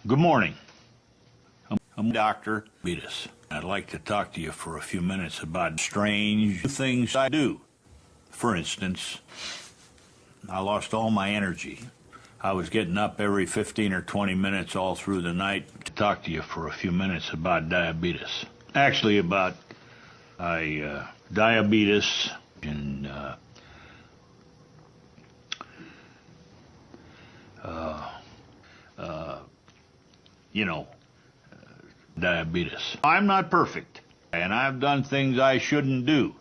Good morning. I'm Dr. Beatus. I'd like to talk to you for a few minutes about strange things I do. For instance, I lost all my energy. I was getting up every 15 or 20 minutes all through the night to talk to you for a few minutes about diabetes. Actually, about diabetes and diabetes. I'm not perfect, and I've done things I shouldn't do.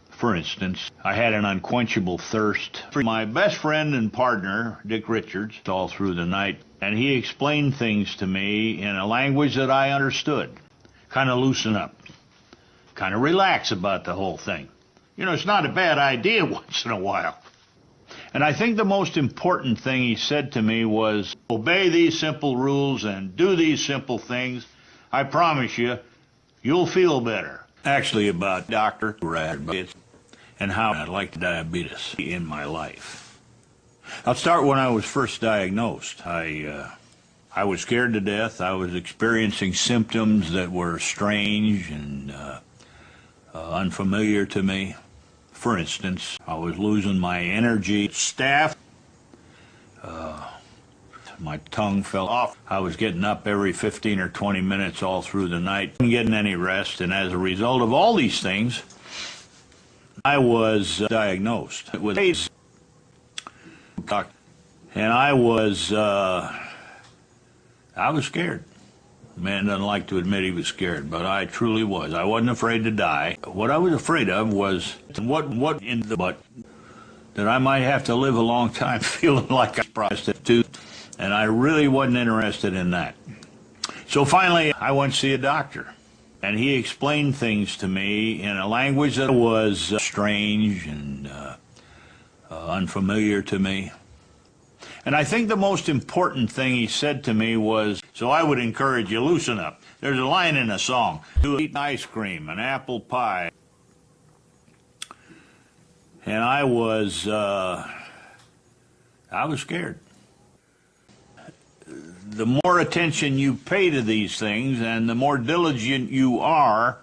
For instance, I had an unquenchable thirst for my best friend and partner, Dick Richards, all through the night, and he explained things to me in a language that I understood. Kind of loosen up. Kind of relax about the whole thing. You know, it's not a bad idea once in a while. And I think the most important thing he said to me was, obey these simple rules and do these simple things. I promise you, you'll feel better. Actually, about Dr. Diabeetus and how I liked diabetes in my life. I'll start when I was first diagnosed. I was scared to death. I was experiencing symptoms that were strange and unfamiliar to me. For instance, I was losing my energy. Staff. My tongue fell off. I was getting up every 15 or 20 minutes all through the night, not getting any rest, and as a result of all these things, I was diagnosed with AIDS. And I was scared. Man doesn't like to admit he was scared, but I truly was. I wasn't afraid to die. What I was afraid of was what in the butt that I might have to live a long time feeling like a prostitute, and I really wasn't interested in that. So finally, I went to see a doctor, and he explained things to me in a language that was strange and unfamiliar to me. And I think the most important thing he said to me was, so I would encourage you, loosen up. There's a line in a song, to eat ice cream, an apple pie. And I was scared. The more attention you pay to these things and the more diligent you are,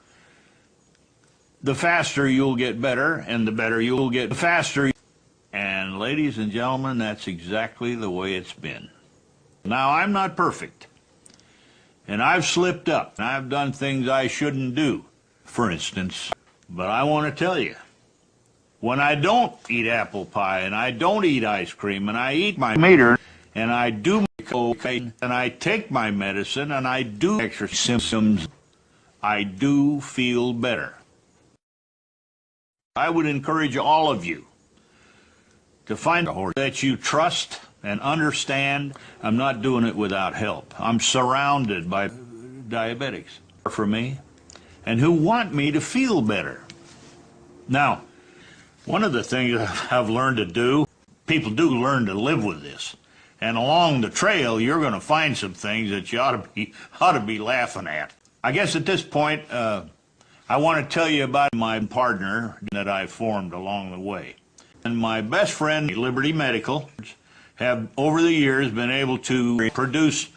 the faster you'll get better, and the better you'll get faster. And ladies and gentlemen, that's exactly the way it's been. Now, I'm not perfect, and I've slipped up, and I've done things I shouldn't do, for instance, but I want to tell you, when I don't eat apple pie, and I don't eat ice cream, and I eat my meter, and I do my cocaine, and I take my medicine, and I do exercise symptoms, I do feel better. I would encourage all of you to find a horse that you trust and understand. I'm not doing it without help. I'm surrounded by diabetics for me and who want me to feel better. Now, one of the things I've learned to do, people do learn to live with this. And along the trail, you're going to find some things that you ought to be laughing at. I guess at this point, I want to tell you about my partner that I formed along the way. And my best friend, Liberty Medical, have over the years been able to produce,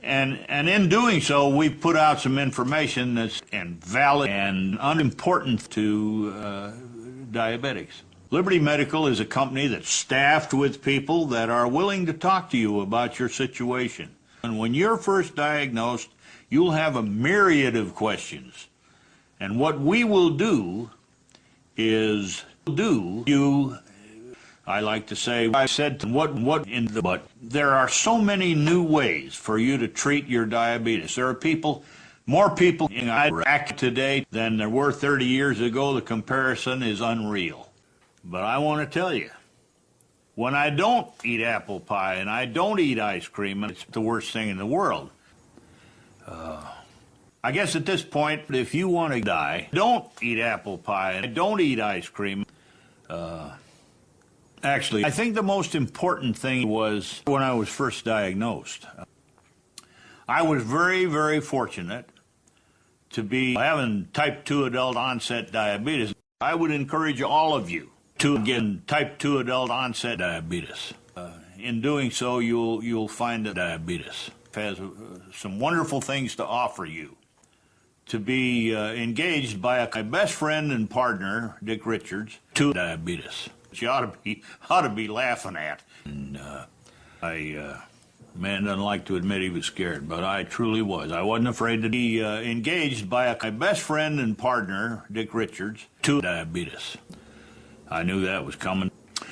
and in doing so, we've put out some information that's valid and unimportant to diabetics. Liberty Medical is a company that's staffed with people that are willing to talk to you about your situation. And when you're first diagnosed, you'll have a myriad of questions. And what we will do is I like to say, I said to what in the butt. There are so many new ways for you to treat your diabetes. There are more people in Iraq today than there were 30 years ago. The comparison is unreal. But I want to tell you, when I don't eat apple pie and I don't eat ice cream, it's the worst thing in the world. I guess at this point, if you want to die, don't eat apple pie and don't eat ice cream. Actually, I think the most important thing was when I was first diagnosed. I was very, very fortunate to be having type 2 adult onset diabetes. I would encourage all of you to get type 2 adult onset diabetes. In doing so, you'll find that diabetes. has some wonderful things to offer you. To be engaged by my best friend and partner, Dick Richards, to Diabeetus. You ought to be laughing at. And man doesn't like to admit he was scared, but I truly was. I wasn't afraid to be engaged by my best friend and partner, Dick Richards, to Diabeetus. I knew that was coming.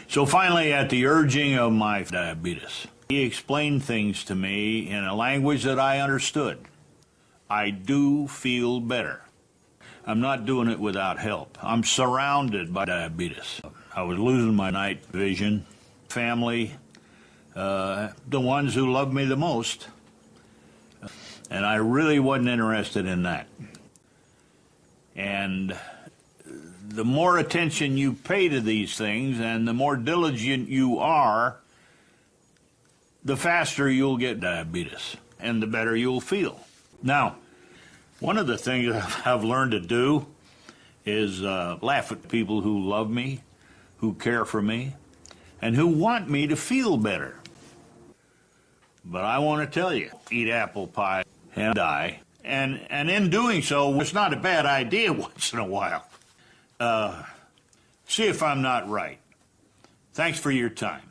So finally, at the urging of my Diabeetus, he explained things to me in a language that I understood. I do feel better. I'm not doing it without help. I'm surrounded by Diabeetus. I was losing my night vision, family, the ones who loved me the most, and I really wasn't interested in that. And the more attention you pay to these things and the more diligent you are, the faster you'll get diabetes and the better you'll feel. Now, one of the things I've learned to do is laugh at people who love me, who care for me, and who want me to feel better. But I want to tell you, eat apple pie and die. And in doing so, it's not a bad idea once in a while. See if I'm not right. Thanks for your time.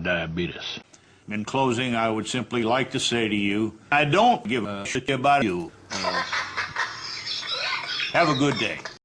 Diabetes. In closing, I would simply like to say to you, I don't give a shit about you. Have a good day.